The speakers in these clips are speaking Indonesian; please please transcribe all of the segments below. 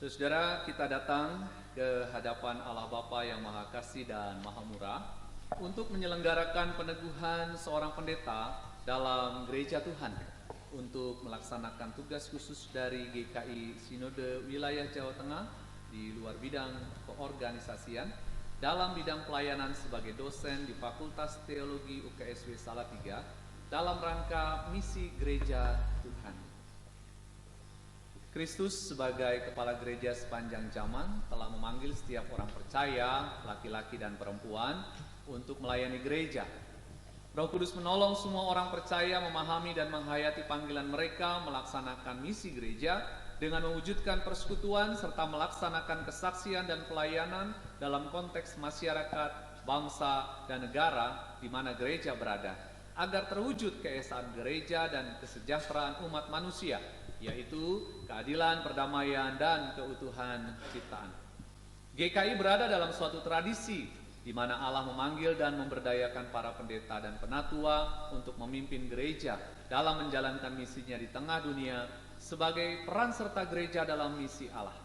Saudara, kita datang ke hadapan Allah Bapa yang Maha Kasih dan Maha Murah untuk menyelenggarakan peneguhan seorang pendeta dalam gereja Tuhan untuk melaksanakan tugas khusus dari GKI Sinode Wilayah Jawa Tengah di luar bidang keorganisasian dalam bidang pelayanan sebagai dosen di Fakultas Teologi UKSW Salatiga dalam rangka misi gereja Tuhan. Kristus sebagai kepala gereja sepanjang zaman telah memanggil setiap orang percaya, laki-laki dan perempuan, untuk melayani gereja. Roh Kudus menolong semua orang percaya memahami dan menghayati panggilan mereka melaksanakan misi gereja dengan mewujudkan persekutuan serta melaksanakan kesaksian dan pelayanan dalam konteks masyarakat, bangsa, dan negara di mana gereja berada, agar terwujud keesaan gereja dan kesejahteraan umat manusia, yaitu keadilan, perdamaian, dan keutuhan ciptaan. GKI berada dalam suatu tradisi di mana Allah memanggil dan memberdayakan para pendeta dan penatua untuk memimpin gereja dalam menjalankan misinya di tengah dunia sebagai peran serta gereja dalam misi Allah.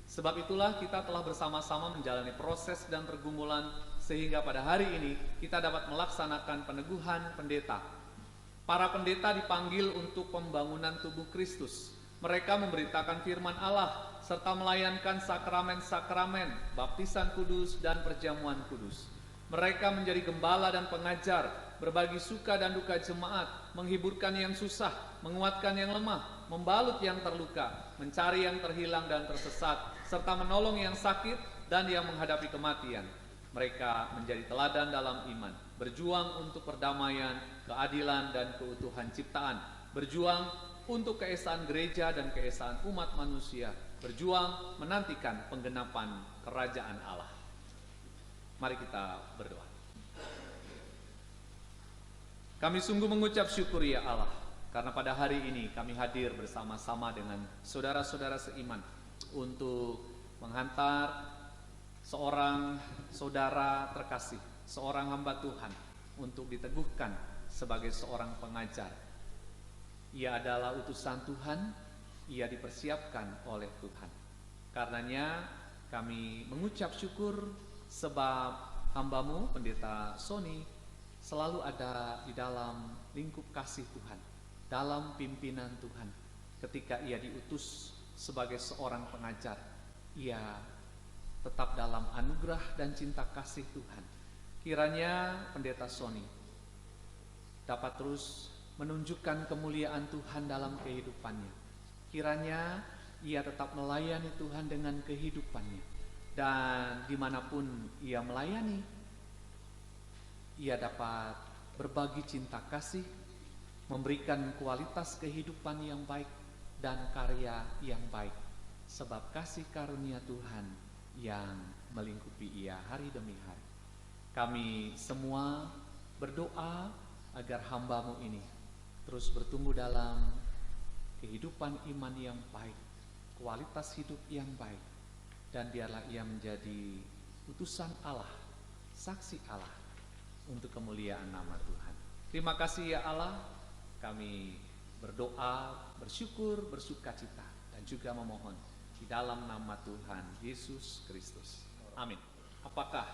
Sebab itulah kita telah bersama-sama menjalani proses dan pergumulan sehingga pada hari ini kita dapat melaksanakan peneguhan pendeta. Para pendeta dipanggil untuk pembangunan tubuh Kristus. Mereka memberitakan firman Allah serta melayankan sakramen-sakramen, baptisan kudus dan perjamuan kudus. Mereka menjadi gembala dan pengajar, berbagi suka dan duka jemaat, menghiburkan yang susah, menguatkan yang lemah, membalut yang terluka, mencari yang terhilang dan tersesat, serta menolong yang sakit dan yang menghadapi kematian. Mereka menjadi teladan dalam iman, berjuang untuk perdamaian, keadilan, dan keutuhan ciptaan, berjuang untuk keesaan gereja dan keesaan umat manusia, berjuang menantikan penggenapan kerajaan Allah. Mari kita berdoa. Kami sungguh mengucap syukur ya Allah, karena pada hari ini kami hadir bersama-sama dengan saudara-saudara seiman untuk menghantar seorang saudara terkasih, seorang hamba Tuhan untuk diteguhkan sebagai seorang pengajar. Ia adalah utusan Tuhan, ia dipersiapkan oleh Tuhan. Karenanya kami mengucap syukur sebab hamba-Mu Pendeta Sony selalu ada di dalam lingkup kasih Tuhan, dalam pimpinan Tuhan. Ketika ia diutus sebagai seorang pengajar, ia tetap dalam anugerah dan cinta kasih Tuhan. Kiranya Pendeta Sony dapat terus menunjukkan kemuliaan Tuhan dalam kehidupannya. Kiranya ia tetap melayani Tuhan dengan kehidupannya. Dan dimanapun ia melayani, ia dapat berbagi cinta kasih, memberikan kualitas kehidupan yang baik dan karya yang baik. Sebab kasih karunia Tuhan yang melingkupi ia hari demi hari. Kami semua berdoa agar hamba-Mu ini terus bertumbuh dalam kehidupan iman yang baik, kualitas hidup yang baik, dan biarlah ia menjadi utusan Allah, saksi Allah untuk kemuliaan nama Tuhan. Terima kasih ya Allah, kami berdoa, bersyukur, bersukacita, dan juga memohon di dalam nama Tuhan Yesus Kristus. Amin. Apakah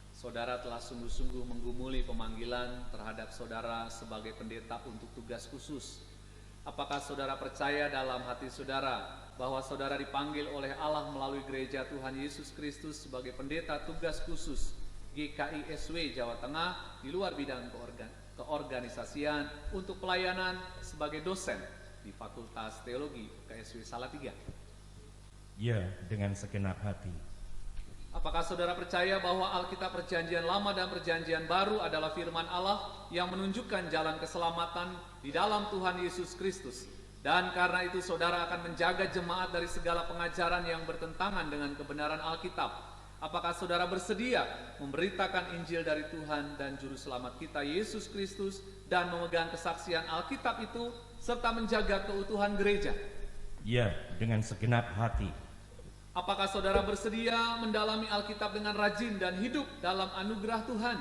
saudara telah sungguh-sungguh menggumuli pemanggilan terhadap saudara sebagai pendeta untuk tugas khusus? Apakah saudara percaya dalam hati saudara bahwa saudara dipanggil oleh Allah melalui gereja Tuhan Yesus Kristus sebagai pendeta tugas khusus GKI SW Jawa Tengah di luar bidang keorganisasian untuk pelayanan sebagai dosen di Fakultas Teologi UKSW Salatiga? Ya, dengan segenap hati. Apakah saudara percaya bahwa Alkitab Perjanjian Lama dan Perjanjian Baru adalah firman Allah yang menunjukkan jalan keselamatan di dalam Tuhan Yesus Kristus? Dan karena itu saudara akan menjaga jemaat dari segala pengajaran yang bertentangan dengan kebenaran Alkitab. Apakah saudara bersedia memberitakan Injil dari Tuhan dan Juru Selamat kita Yesus Kristus dan memegang kesaksian Alkitab itu serta menjaga keutuhan gereja? Ya, dengan segenap hati. Apakah saudara bersedia mendalami Alkitab dengan rajin dan hidup dalam anugerah Tuhan?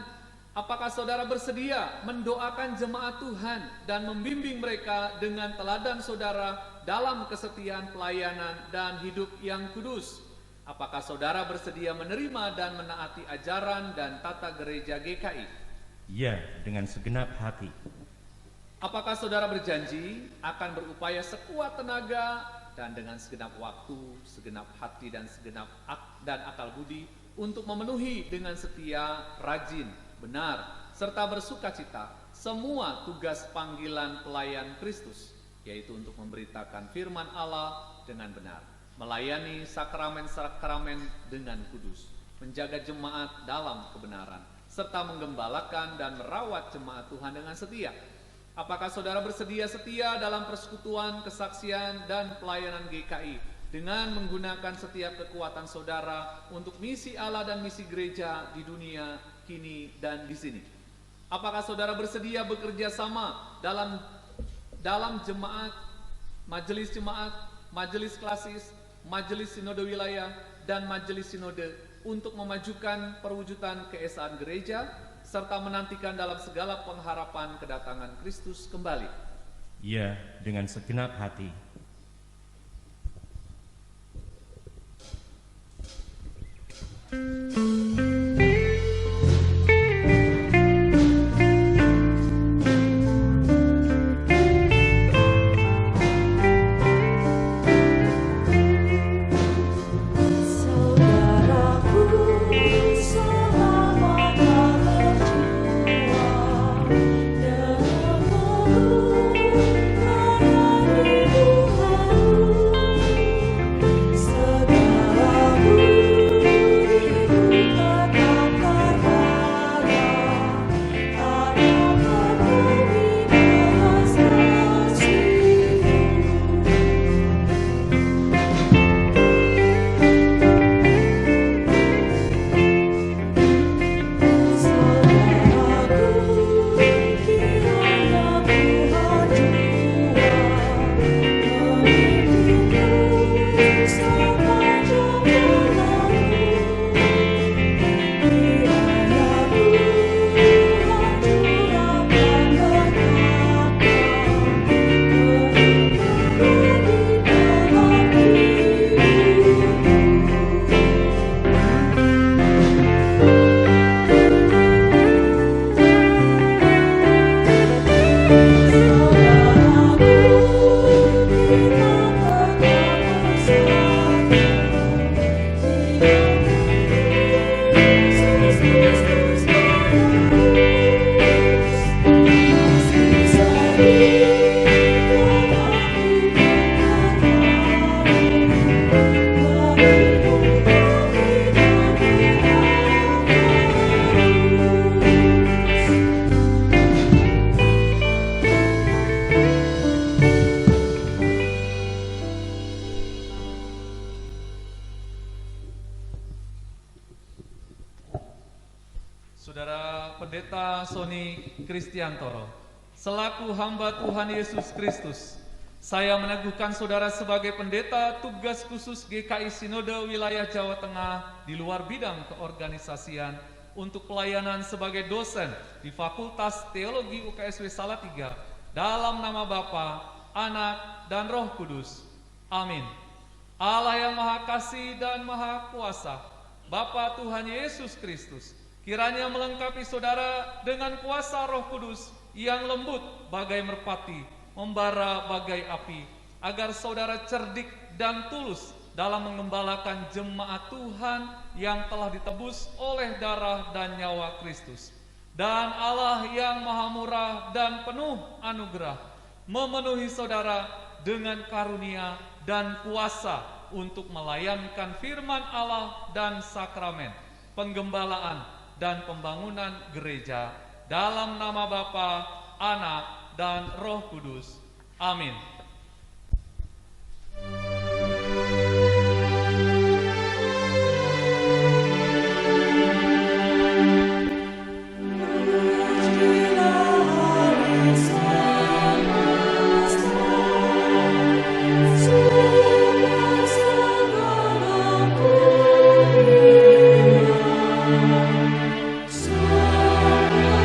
Apakah saudara bersedia mendoakan jemaat Tuhan dan membimbing mereka dengan teladan saudara dalam kesetiaan pelayanan dan hidup yang kudus? Apakah saudara bersedia menerima dan menaati ajaran dan tata gereja GKI? Ya, dengan segenap hati. Apakah saudara berjanji akan berupaya sekuat tenaga dan dengan segenap waktu, segenap hati dan segenap akal budi untuk memenuhi dengan setia, rajin, benar, serta bersukacita semua tugas panggilan pelayan Kristus, yaitu untuk memberitakan firman Allah dengan benar, melayani sakramen-sakramen dengan kudus, menjaga jemaat dalam kebenaran, serta menggembalakan dan merawat jemaat Tuhan dengan setia. Apakah saudara bersedia setia dalam persekutuan, kesaksian, dan pelayanan GKI dengan menggunakan setiap kekuatan saudara untuk misi Allah dan misi gereja di dunia kini dan di sini? Apakah saudara bersedia bekerja sama dalam jemaat, majelis klasis, majelis sinode wilayah, dan majelis sinode untuk memajukan perwujudan keesaan gereja, serta menantikan dalam segala pengharapan kedatangan Kristus kembali? Ya, dengan segenap hati. Saudara Pendeta Sony Kristiantoro, selaku hamba Tuhan Yesus Kristus, saya meneguhkan saudara sebagai pendeta tugas khusus GKI Sinode Wilayah Jawa Tengah di luar bidang keorganisasian untuk pelayanan sebagai dosen di Fakultas Teologi UKSW Salatiga dalam nama Bapa, Anak, dan Roh Kudus. Amin. Allah yang Maha Kasih dan Maha Kuasa, Bapa Tuhan Yesus Kristus, kiranya melengkapi saudara dengan kuasa Roh Kudus yang lembut bagai merpati, membara bagai api, agar saudara cerdik dan tulus dalam mengembalakan jemaat Tuhan yang telah ditebus oleh darah dan nyawa Kristus. Dan Allah yang Maha Murah dan penuh anugerah memenuhi saudara dengan karunia dan kuasa untuk melayankan firman Allah dan sakramen, penggembalaan, dan pembangunan gereja dalam nama Bapa, Anak, dan Roh Kudus. Amin. Semua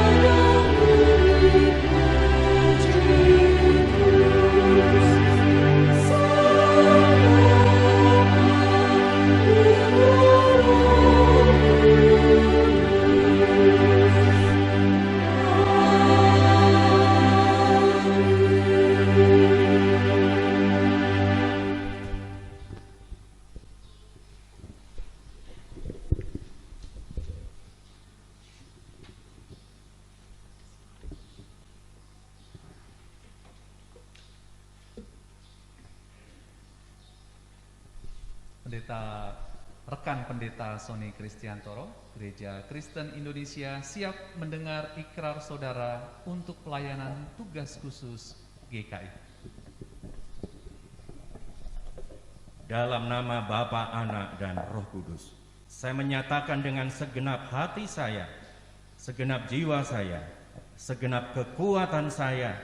rekan pendeta Sony Kristiantoro, Gereja Kristen Indonesia siap mendengar ikrar saudara untuk pelayanan tugas khusus GKI. Dalam nama Bapa, Anak, dan Roh Kudus, saya menyatakan dengan segenap hati saya, segenap jiwa saya, segenap kekuatan saya,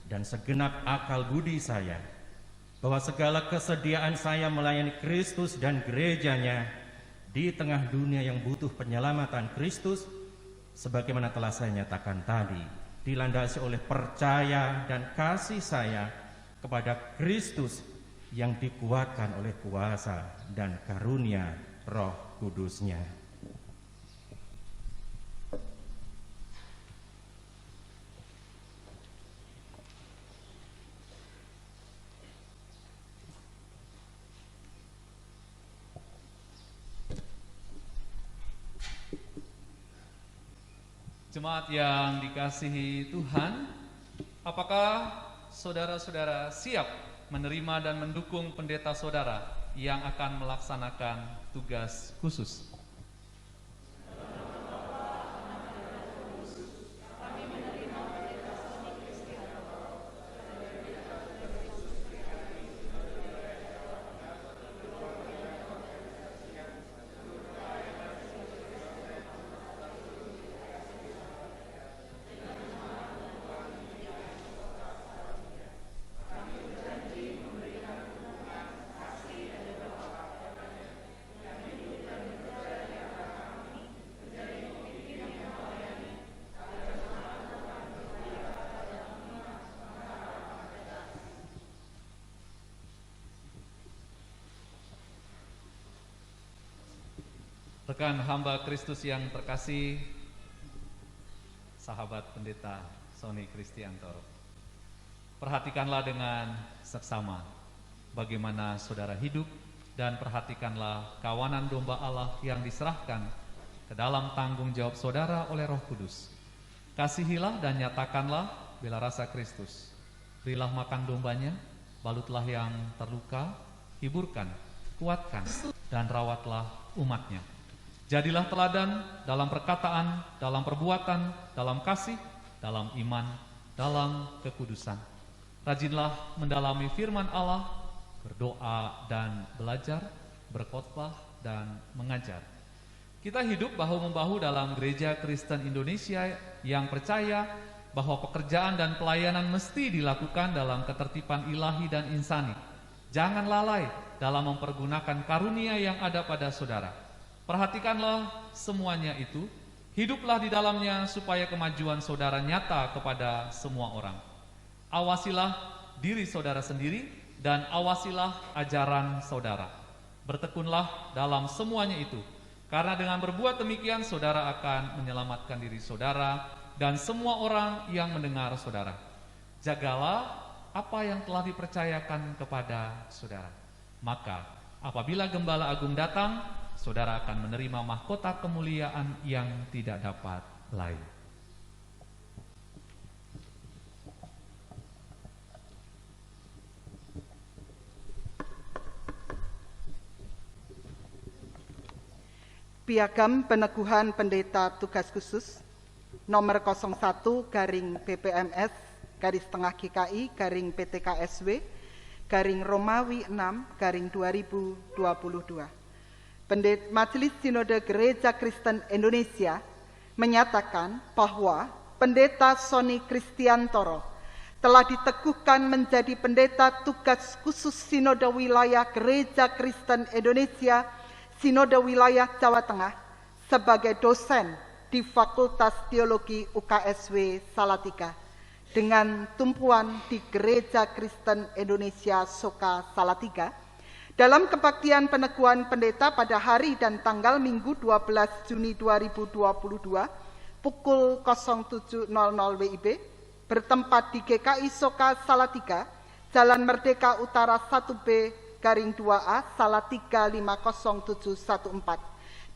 dan segenap akal budi saya, bahwa segala kesediaan saya melayani Kristus dan gerejanya di tengah dunia yang butuh penyelamatan Kristus, sebagaimana telah saya nyatakan tadi, dilandasi oleh percaya dan kasih saya kepada Kristus yang dikuatkan oleh kuasa dan karunia Roh Kudus-Nya. Jemaat yang dikasihi Tuhan, apakah saudara-saudara siap menerima dan mendukung pendeta saudara yang akan melaksanakan tugas khusus? Rekan hamba Kristus yang terkasih, sahabat pendeta Sony Kristiantoro, perhatikanlah dengan seksama bagaimana saudara hidup dan perhatikanlah kawanan domba Allah yang diserahkan ke dalam tanggung jawab saudara oleh Roh Kudus. Kasihilah dan nyatakanlah bela rasa Kristus. Berilah makan dombanya, balutlah yang terluka, hiburkan, kuatkan, dan rawatlah umatnya. Jadilah teladan dalam perkataan, dalam perbuatan, dalam kasih, dalam iman, dalam kekudusan. Rajinlah mendalami firman Allah, berdoa dan belajar, berkhotbah dan mengajar. Kita hidup bahu-membahu dalam Gereja Kristen Indonesia yang percaya bahwa pekerjaan dan pelayanan mesti dilakukan dalam ketertiban ilahi dan insani. Jangan lalai dalam mempergunakan karunia yang ada pada saudara. Perhatikanlah semuanya itu, hiduplah di dalamnya supaya kemajuan saudara nyata kepada semua orang. Awasilah diri saudara sendiri dan awasilah ajaran saudara. Bertekunlah dalam semuanya itu, karena dengan berbuat demikian saudara akan menyelamatkan diri saudara dan semua orang yang mendengar saudara. Jagalah apa yang telah dipercayakan kepada saudara. Maka apabila Gembala Agung datang, saudara akan menerima mahkota kemuliaan yang tidak dapat lain. Piagam Peneguhan Pendeta Tugas Khusus nomor 01-PPMS/GKI/PTKSW Romawi 6/2022. Majelis Sinode Gereja Kristen Indonesia menyatakan bahwa Pendeta Sony Kristiantoro telah diteguhkan menjadi pendeta tugas khusus Sinode Wilayah Gereja Kristen Indonesia Sinode Wilayah Jawa Tengah sebagai dosen di Fakultas Teologi UKSW Salatiga dengan tumpuan di Gereja Kristen Indonesia Soka Salatiga dalam kebaktian peneguhan pendeta pada hari dan tanggal Minggu 12 Juni 2022 pukul 07.00 WIB bertempat di GKI Soka Salatiga, Jalan Merdeka Utara 1B _2A Salatiga 50714,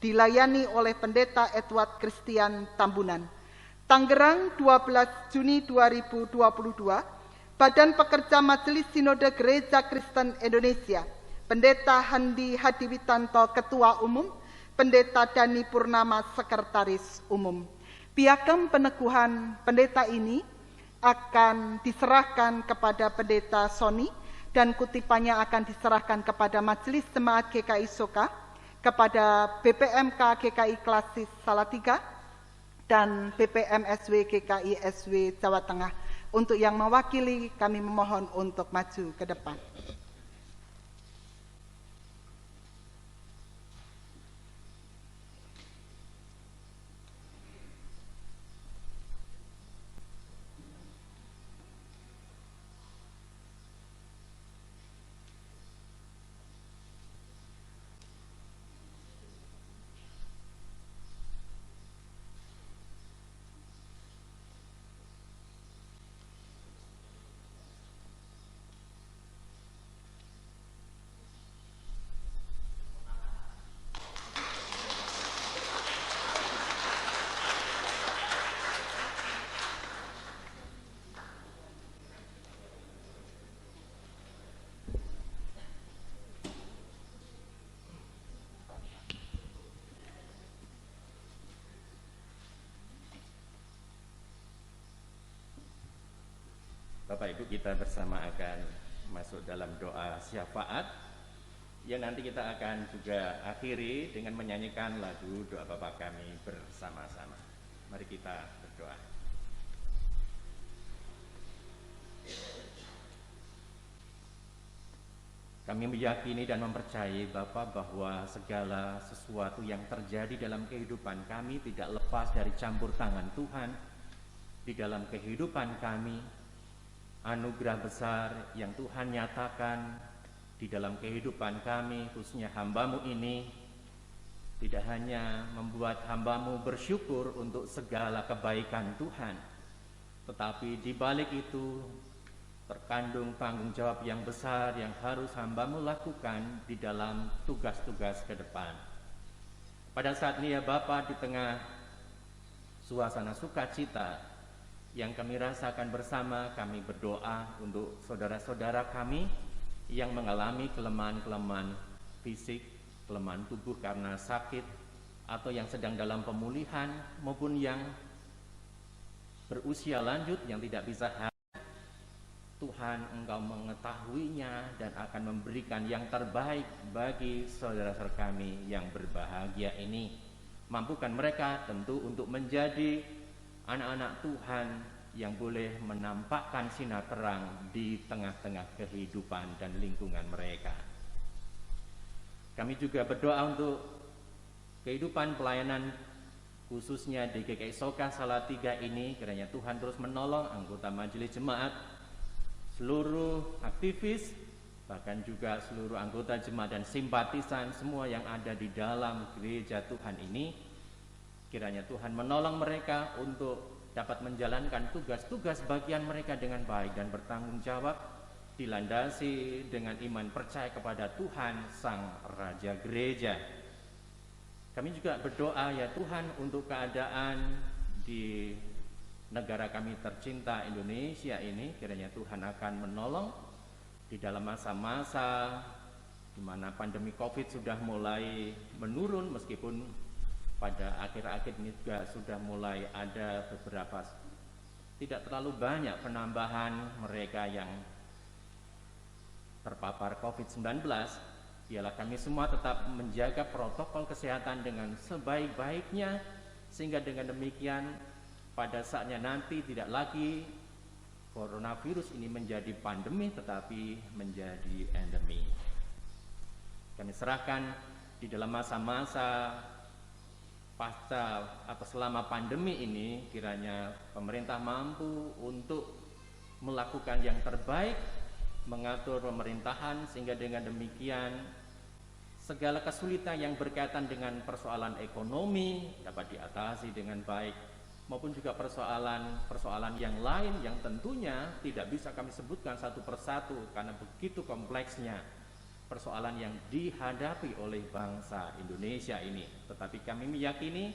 dilayani oleh Pendeta Edward Christian Tambunan. Tangerang 12 Juni 2022, Badan Pekerja Majelis Sinode Gereja Kristen Indonesia Pendeta Handi Hadiwitanto Ketua Umum, Pendeta Dani Purnama Sekretaris Umum. Piagam peneguhan pendeta ini akan diserahkan kepada Pendeta Sony dan kutipannya akan diserahkan kepada Majelis Jemaat GKI Soka, kepada BPMK GKI Klasis Salatiga, dan BPMSW GKI SW Jawa Tengah. Untuk yang mewakili, kami memohon untuk maju ke depan. Bapak Ibu, kita bersama akan masuk dalam doa syafaat yang nanti kita akan juga akhiri dengan menyanyikan lagu Doa Bapa Kami bersama-sama. Mari kita berdoa. Kami meyakini dan mempercayai Bapa bahwa segala sesuatu yang terjadi dalam kehidupan kami tidak lepas dari campur tangan Tuhan di dalam kehidupan kami. Anugerah besar yang Tuhan nyatakan di dalam kehidupan kami, khususnya hamba-Mu ini, tidak hanya membuat hamba-Mu bersyukur untuk segala kebaikan Tuhan, tetapi di balik itu terkandung tanggung jawab yang besar yang harus hamba-Mu lakukan di dalam tugas-tugas ke depan. Pada saat ini ya Bapa, di tengah suasana sukacita yang kami rasakan bersama, kami berdoa untuk saudara-saudara kami yang mengalami kelemahan-kelemahan fisik, kelemahan tubuh karena sakit, atau yang sedang dalam pemulihan, maupun yang berusia lanjut yang tidak bisa hadir. Tuhan, Engkau mengetahuinya dan akan memberikan yang terbaik bagi saudara-saudara kami yang berbahagia ini. Mampukan mereka tentu untuk menjadi anak-anak Tuhan yang boleh menampakkan sinar terang di tengah-tengah kehidupan dan lingkungan mereka. Kami juga berdoa untuk kehidupan pelayanan khususnya di GKI Soka Salatiga ini, kiranya Tuhan terus menolong anggota majelis jemaat, seluruh aktivis, bahkan juga seluruh anggota jemaat dan simpatisan semua yang ada di dalam gereja Tuhan ini. Kiranya Tuhan menolong mereka untuk dapat menjalankan tugas-tugas bagian mereka dengan baik dan bertanggung jawab, dilandasi dengan iman percaya kepada Tuhan Sang Raja Gereja. Kami juga berdoa ya Tuhan untuk keadaan di negara kami tercinta Indonesia ini, kiranya Tuhan akan menolong di dalam masa-masa di mana pandemi COVID sudah mulai menurun, meskipun pada akhir-akhir ini juga sudah mulai ada beberapa, tidak terlalu banyak penambahan mereka yang terpapar COVID-19. Biarlah kami semua tetap menjaga protokol kesehatan dengan sebaik-baiknya, sehingga dengan demikian pada saatnya nanti tidak lagi coronavirus ini menjadi pandemi tetapi menjadi endemi. Kami serahkan di dalam masa-masa pasca atau selama pandemi ini, kiranya pemerintah mampu untuk melakukan yang terbaik, mengatur pemerintahan, sehingga dengan demikian segala kesulitan yang berkaitan dengan persoalan ekonomi dapat diatasi dengan baik, maupun juga persoalan yang lain yang tentunya tidak bisa kami sebutkan satu persatu karena begitu kompleksnya persoalan yang dihadapi oleh bangsa Indonesia ini. Tetapi kami meyakini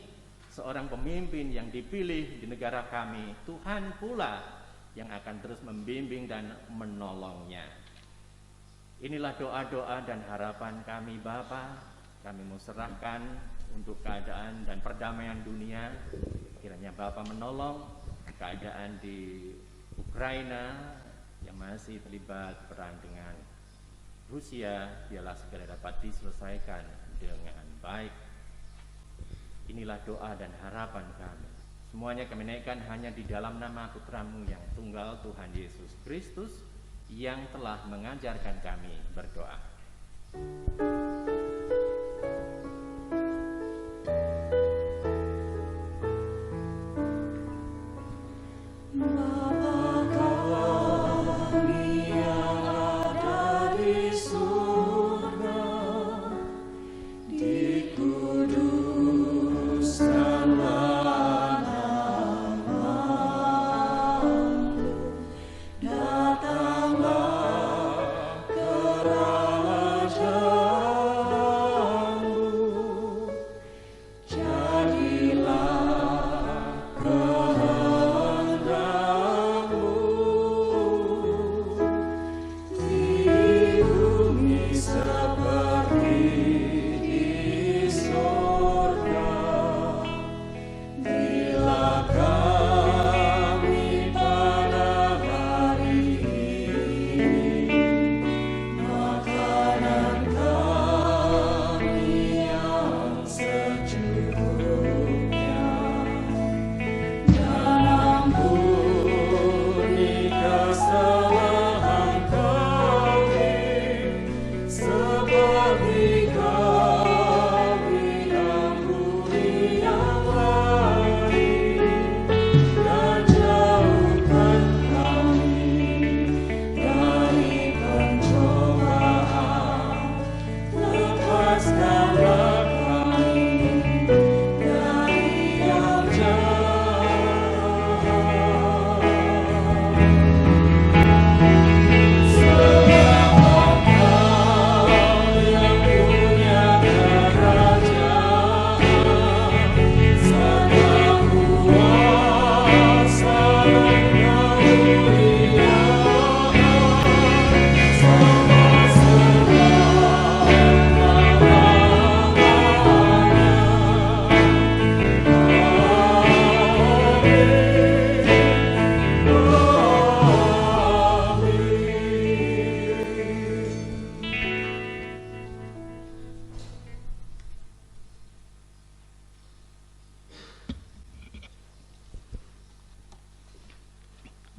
seorang pemimpin yang dipilih di negara kami, Tuhan pula yang akan terus membimbing dan menolongnya. Inilah doa-doa dan harapan kami Bapa. Kami mau serahkan untuk keadaan dan perdamaian dunia. Kiranya Bapa menolong keadaan di Ukraina yang masih terlibat perang dengan Rusia, biarlah segera dapat diselesaikan dengan baik. Inilah doa dan harapan kami. Semuanya kami naikkan hanya di dalam nama Putra-Mu yang tunggal, Tuhan Yesus Kristus, yang telah mengajarkan kami berdoa.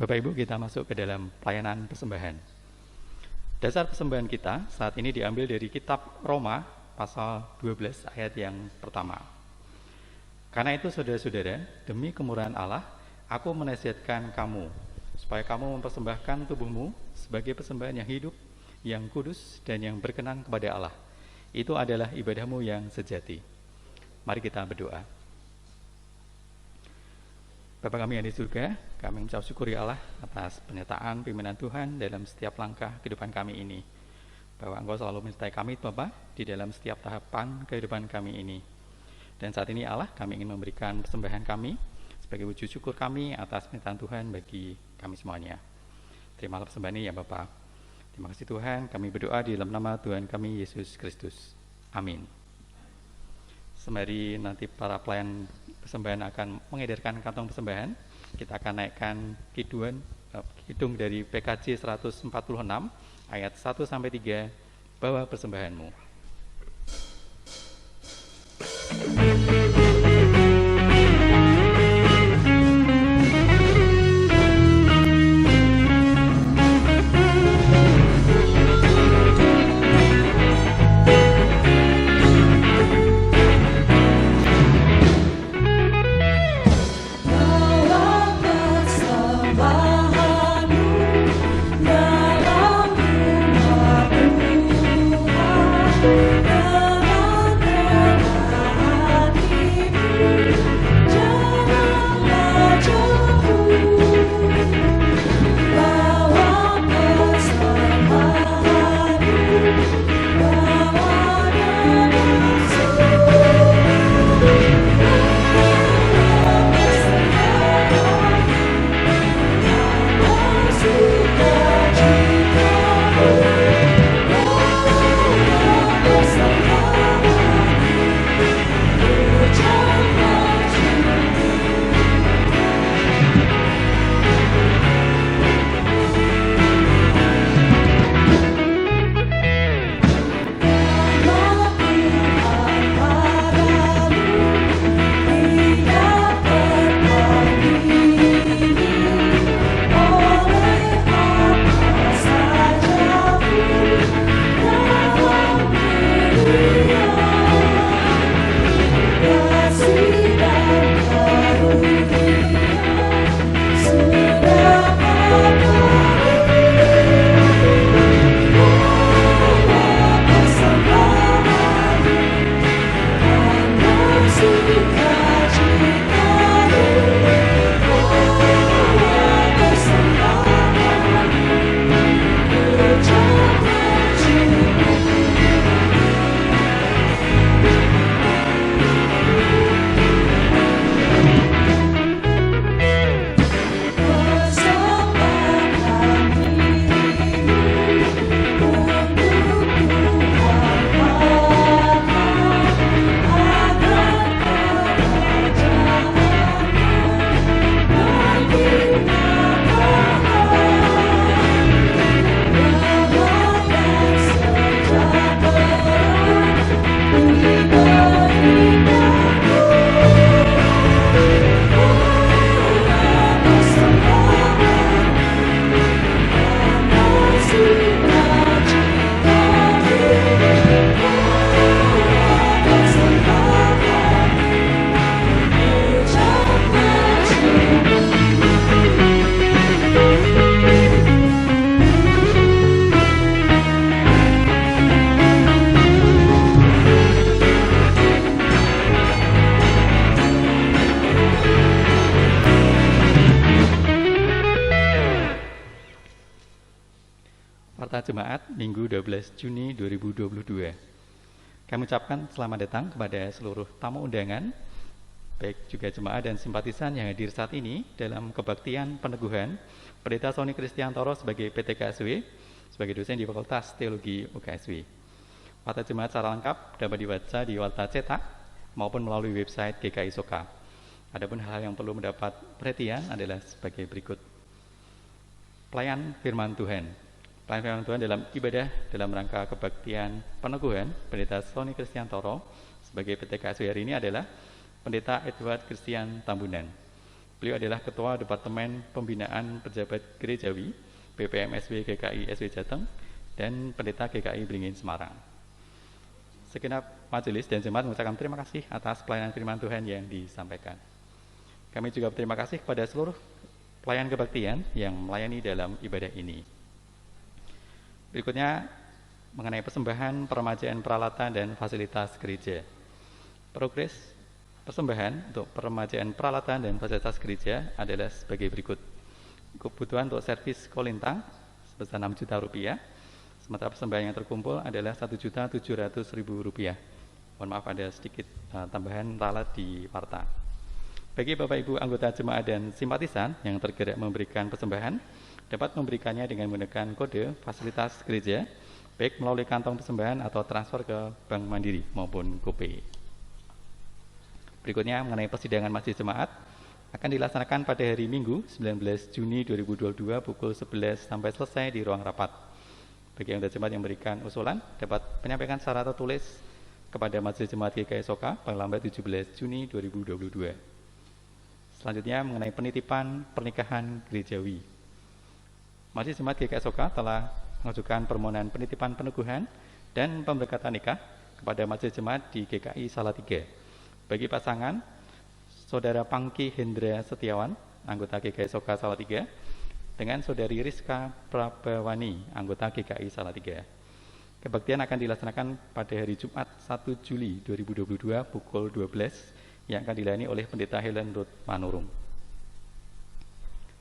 Bapak Ibu, kita masuk ke dalam pelayanan persembahan. Dasar persembahan kita saat ini diambil dari kitab Roma pasal 12 ayat yang pertama. Karena itu saudara-saudara, demi kemurahan Allah, aku menasihatkan kamu supaya kamu mempersembahkan tubuhmu sebagai persembahan yang hidup, yang kudus dan yang berkenan kepada Allah. Itu adalah ibadahmu yang sejati. Mari kita berdoa. Bapa kami yang di surga, kami mengucap syukur ya Allah atas penyertaan pimpinan Tuhan dalam setiap langkah kehidupan kami ini. Bahwa Engkau selalu menyertai kami Bapa di dalam setiap tahapan kehidupan kami ini. Dan saat ini Allah, kami ingin memberikan persembahan kami sebagai wujud syukur kami atas penyertaan Tuhan bagi kami semuanya. Terimalah persembahan ini ya Bapa. Terima kasih Tuhan, kami berdoa di dalam nama Tuhan kami Yesus Kristus. Amin. Sembari nanti para pelayan persembahan akan mengedarkan kantong persembahan, kita akan naikkan kidung dari PKJ 146 ayat 1-3, bawa persembahanmu. Dengan hati Jemaat Minggu 12 Juni 2022. Kami ucapkan selamat datang kepada seluruh tamu undangan, baik juga jemaat dan simpatisan yang hadir saat ini dalam kebaktian peneguhan Pendeta Sony Kristiantoro sebagai PTKSW, sebagai dosen di Fakultas Teologi UKSW. Warta jemaat secara lengkap dapat dibaca di warta cetak maupun melalui website GKI Soka. Adapun hal-hal yang perlu mendapat perhatian adalah sebagai berikut. Pelayan firman Tuhan. Pelayan firman Tuhan dalam ibadah dalam rangka kebaktian peneguhan Pendeta Sony Kristiantoro sebagai PTKSW hari ini adalah Pendeta Edward Christian Tambunan. Beliau adalah Ketua Departemen Pembinaan Pejabat Gerejawi BPMSW GKI SW Jateng dan Pendeta GKI Beringin Semarang. Segenap majelis dan jemaat mengucapkan terima kasih atas pelayanan firman Tuhan yang disampaikan. Kami juga berterima kasih kepada seluruh pelayan kebaktian yang melayani dalam ibadah ini. Berikutnya mengenai persembahan, peremajaan peralatan dan fasilitas gereja. Progres persembahan untuk peremajaan peralatan dan fasilitas gereja adalah sebagai berikut. Kebutuhan untuk servis kolintang sebesar 6 juta rupiah, sementara persembahan yang terkumpul adalah 1.700.000 rupiah. Mohon maaf ada sedikit tambahan ralat di warta. Bagi Bapak Ibu anggota jemaat dan simpatisan yang tergerak memberikan persembahan, dapat memberikannya dengan menggunakan kode fasilitas gereja, baik melalui kantong persembahan atau transfer ke Bank Mandiri maupun GoPay. Berikutnya mengenai persidangan majelis jemaat akan dilaksanakan pada hari Minggu 19 Juni 2022 pukul 11 sampai selesai di ruang rapat. Bagi anggota jemaat yang memberikan usulan dapat menyampaikan secara tertulis kepada majelis jemaat GKI Soka paling lambat 17 Juni 2022. Selanjutnya mengenai penitipan pernikahan gerejawi. Majelis Jemaat GKI Soka telah mengajukan permohonan penitipan peneguhan dan pemberkatan nikah kepada Majelis Jemaat di GKI Salatiga. Bagi pasangan Saudara Pangki Hendra Setiawan, anggota GKI Soka Salatiga, dengan Saudari Rizka Prabawani, anggota GKI Salatiga. Kebaktian akan dilaksanakan pada hari Jumat 1 Juli 2022 pukul 12 yang akan dilayani oleh Pendeta Helen Ruth Manurung.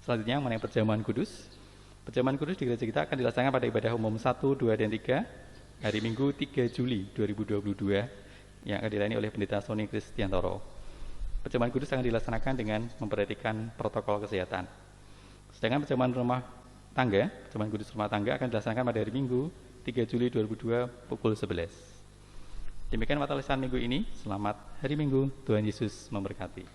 Selanjutnya mengenai perjamuan kudus. Perjamuan kudus di gereja kita akan dilaksanakan pada ibadah umum 1, 2, dan 3 hari Minggu 3 Juli 2022 yang akan dilayani oleh Pendeta Sony Kristiantoro. Perjamuan kudus akan dilaksanakan dengan memperhatikan protokol kesehatan. Sedangkan perjamuan rumah tangga, perjamuan kudus rumah tangga akan dilaksanakan pada hari Minggu 3 Juli 2022 pukul 11. Demikian warta lisan minggu ini. Selamat hari Minggu. Tuhan Yesus memberkati.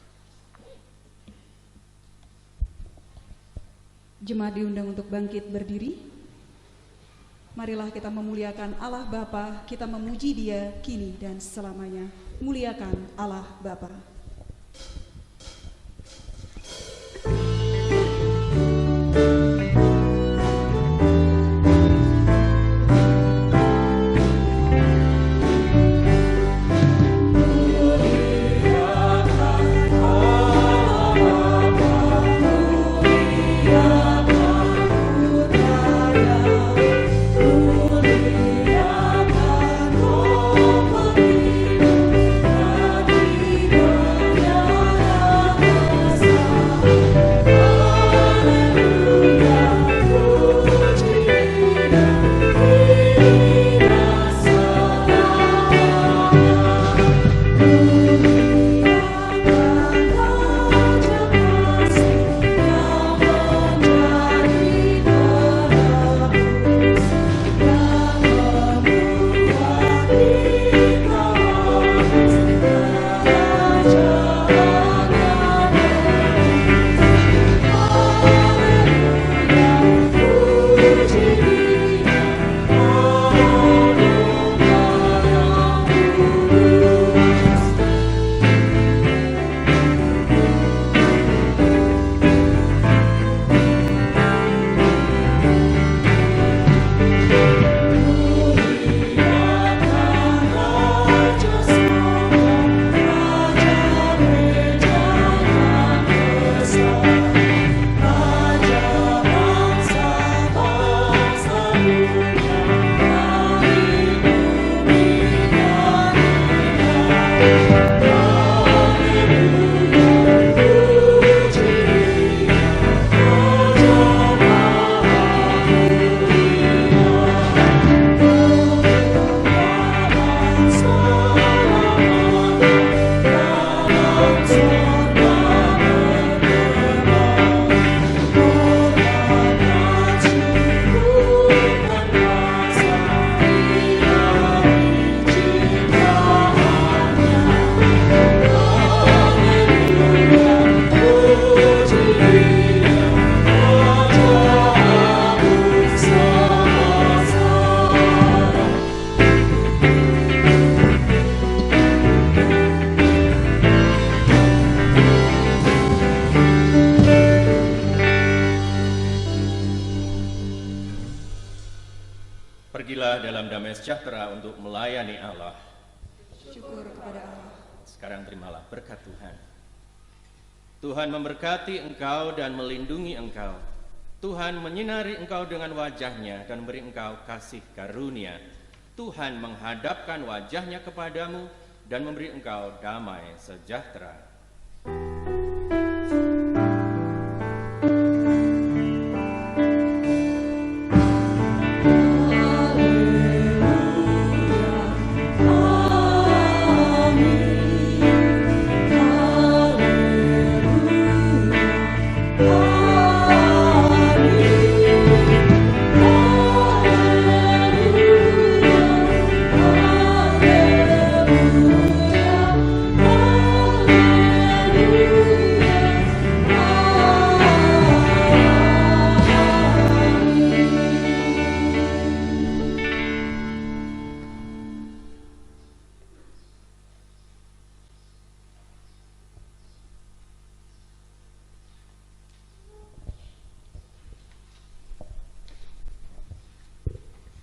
Jemaat diundang untuk bangkit berdiri. Marilah kita memuliakan Allah Bapa, kita memuji Dia kini dan selamanya. Muliakan Allah Bapa. Muliakan dalam damai sejahtera untuk melayani Allah. Syukur kepada Allah. Sekarang terimalah berkat Tuhan. Tuhan memberkati engkau dan melindungi engkau. Tuhan menyinari engkau dengan wajah-Nya dan memberi engkau kasih karunia. Tuhan menghadapkan wajah-Nya kepadamu dan memberi engkau damai sejahtera.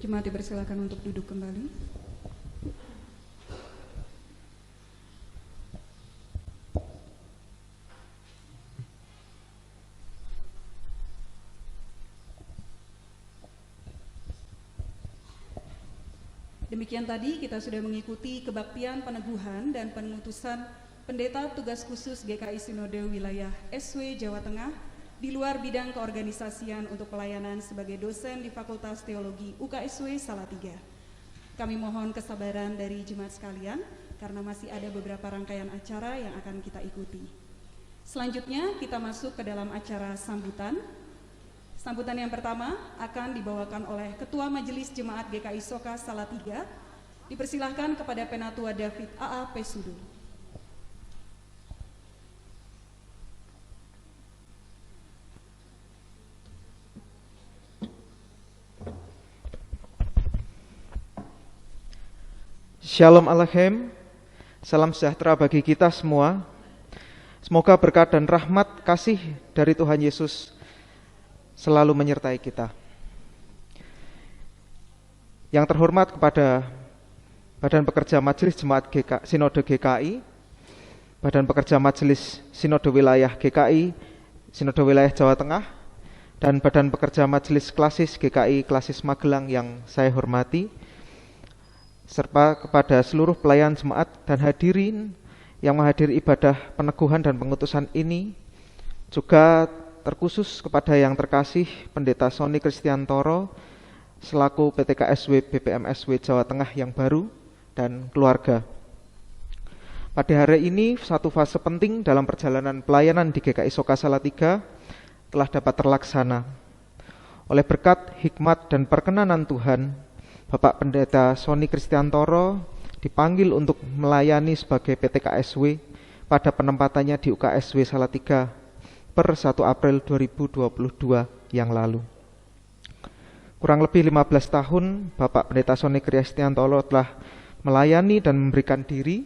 Jemaat dipersilakan untuk duduk kembali. Demikian tadi kita sudah mengikuti kebaktian peneguhan dan pengutusan Pendeta Tugas Khusus GKI Sinode Wilayah SW Jawa Tengah di luar bidang keorganisasian untuk pelayanan sebagai dosen di Fakultas Teologi UKSW Salatiga. Kami mohon kesabaran dari jemaat sekalian karena masih ada beberapa rangkaian acara yang akan kita ikuti. Selanjutnya kita masuk ke dalam acara sambutan. Sambutan yang pertama akan dibawakan oleh Ketua Majelis Jemaat GKI Soka Salatiga. Dipersilahkan kepada Penatua David A.A. Pesudu. Shalom Aleichem, salam sejahtera bagi kita semua. Semoga berkat dan rahmat kasih dari Tuhan Yesus selalu menyertai kita. Yang terhormat kepada Badan Pekerja Majelis Jemaat Sinode GKI, Badan Pekerja Majelis Sinode Wilayah GKI, Sinode Wilayah Jawa Tengah, dan Badan Pekerja Majelis Klasis GKI Klasis Magelang yang saya hormati, serta kepada seluruh pelayan jemaat dan hadirin yang menghadiri ibadah peneguhan dan pengutusan ini, juga terkhusus kepada yang terkasih Pendeta Sony Kristiantoro selaku PTKSW BPMSW Jawa Tengah yang baru dan keluarga. Pada hari ini satu fase penting dalam perjalanan pelayanan di GKI Soka Salatiga telah dapat terlaksana. Oleh berkat, hikmat dan perkenanan Tuhan, Bapak Pendeta Sony Kristiantoro dipanggil untuk melayani sebagai PTKSW pada penempatannya di UKSW Salatiga per 1 April 2022 yang lalu. Kurang lebih 15 tahun Bapak Pendeta Sony Kristiantoro telah melayani dan memberikan diri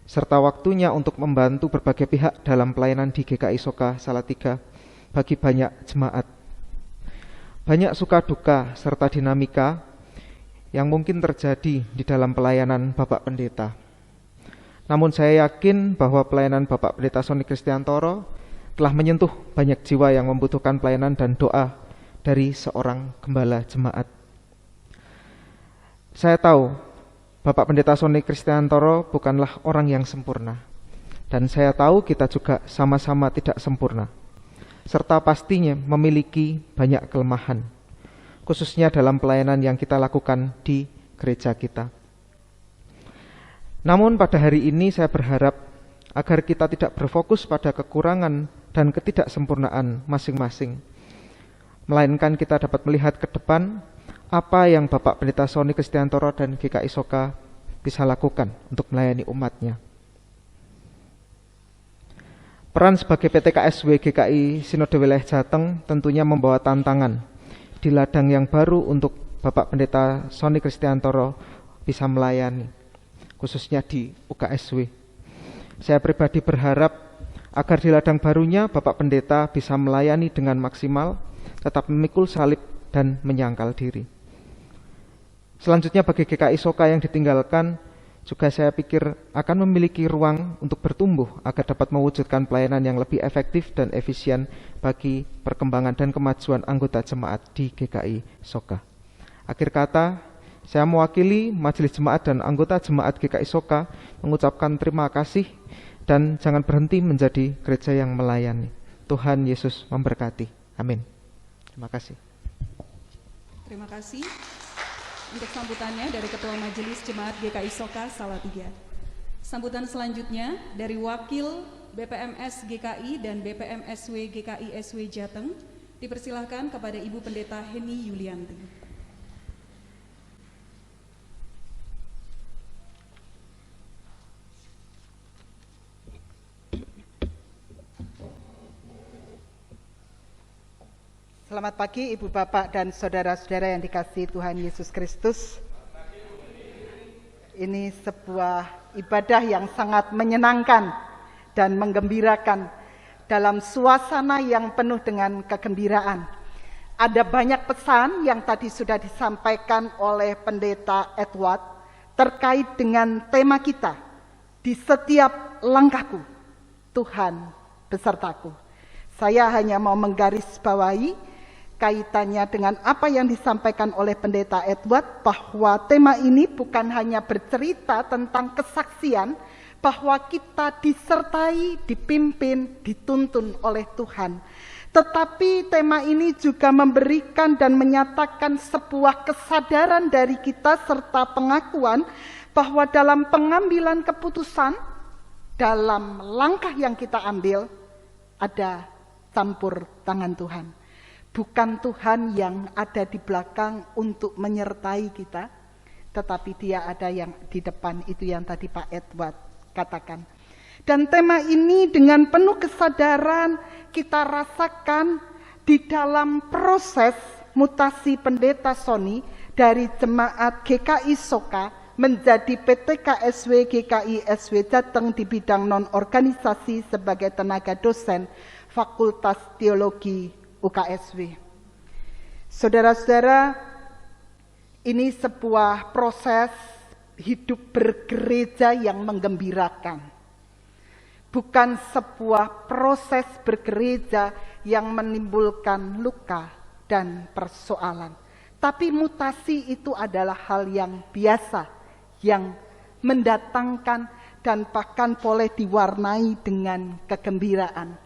serta waktunya untuk membantu berbagai pihak dalam pelayanan di GKI Soka Salatiga bagi banyak jemaat. Banyak suka duka serta dinamika yang mungkin terjadi di dalam pelayanan Bapak Pendeta. Namun saya yakin bahwa pelayanan Bapak Pendeta Sony Kristiantoro telah menyentuh banyak jiwa yang membutuhkan pelayanan dan doa dari seorang gembala jemaat. Saya tahu Bapak Pendeta Sony Kristiantoro bukanlah orang yang sempurna, dan saya tahu kita juga sama-sama tidak sempurna, serta pastinya memiliki banyak kelemahan, khususnya dalam pelayanan yang kita lakukan di gereja kita. Namun pada hari ini saya berharap agar kita tidak berfokus pada kekurangan dan ketidaksempurnaan masing-masing, melainkan kita dapat melihat ke depan apa yang Bapak Pendeta Sony Kristiantoro dan GKI Soka bisa lakukan untuk melayani umatnya. Peran sebagai PTKSW GKI Sinode Wilayah Jateng tentunya membawa tantangan di ladang yang baru untuk Bapak Pendeta Sony Kristiantoro bisa melayani, khususnya di UKSW. Saya pribadi berharap agar di ladang barunya Bapak Pendeta bisa melayani dengan maksimal, tetap memikul salib dan menyangkal diri. Selanjutnya bagi GKI Soka yang ditinggalkan juga saya pikir akan memiliki ruang untuk bertumbuh agar dapat mewujudkan pelayanan yang lebih efektif dan efisien bagi perkembangan dan kemajuan anggota jemaat di GKI Soka. Akhir kata, saya mewakili Majelis Jemaat dan anggota jemaat GKI Soka mengucapkan terima kasih dan jangan berhenti menjadi gereja yang melayani. Tuhan Yesus memberkati. Amin. Terima kasih. Terima kasih. Untuk sambutannya dari Ketua Majelis Jemaat GKI Soka Salatiga. Sambutan selanjutnya dari Wakil BPMS GKI dan BPMSW GKI SW Jateng dipersilahkan kepada Ibu Pendeta Heni Yulianti. Selamat pagi Ibu Bapak dan saudara-saudara yang dikasihi Tuhan Yesus Kristus. Ini sebuah ibadah yang sangat menyenangkan dan menggembirakan dalam suasana yang penuh dengan kegembiraan. Ada banyak pesan yang tadi sudah disampaikan oleh Pendeta Edward terkait dengan tema kita, di setiap langkahku, Tuhan besertaku. Saya hanya mau menggarisbawahi kaitannya dengan apa yang disampaikan oleh Pendeta Edward, bahwa tema ini bukan hanya bercerita tentang kesaksian bahwa kita disertai, dipimpin, dituntun oleh Tuhan, tetapi tema ini juga memberikan dan menyatakan sebuah kesadaran dari kita serta pengakuan bahwa dalam pengambilan keputusan, dalam langkah yang kita ambil, ada campur tangan Tuhan. Bukan Tuhan yang ada di belakang untuk menyertai kita, tetapi Dia ada yang di depan, itu yang tadi Pak Edward katakan. Dan tema ini dengan penuh kesadaran kita rasakan di dalam proses mutasi Pendeta Sony dari jemaat GKI Soka menjadi PTKSW GKI SW Jateng di bidang non-organisasi sebagai tenaga dosen Fakultas Teologi UKSW. Saudara-saudara, ini sebuah proses hidup bergereja yang menggembirakan. Bukan sebuah proses bergereja yang menimbulkan luka dan persoalan. Tapi mutasi itu adalah hal yang biasa, yang mendatangkan dan bahkan boleh diwarnai dengan kegembiraan.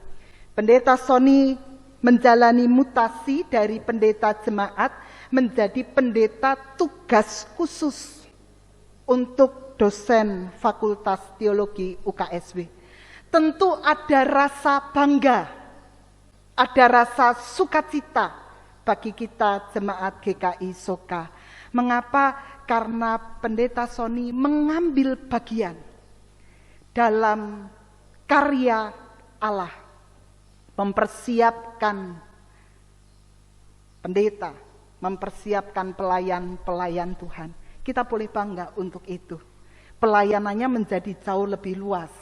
Pendeta Sony menjalani mutasi dari pendeta jemaat menjadi pendeta tugas khusus untuk dosen Fakultas Teologi UKSW. Tentu ada rasa bangga, ada rasa sukacita bagi kita jemaat GKI Soka. Mengapa? Karena Pendeta Sony mengambil bagian dalam karya Allah, mempersiapkan pendeta, mempersiapkan pelayan-pelayan Tuhan. Kita boleh bangga untuk itu. Pelayanannya menjadi jauh lebih luas.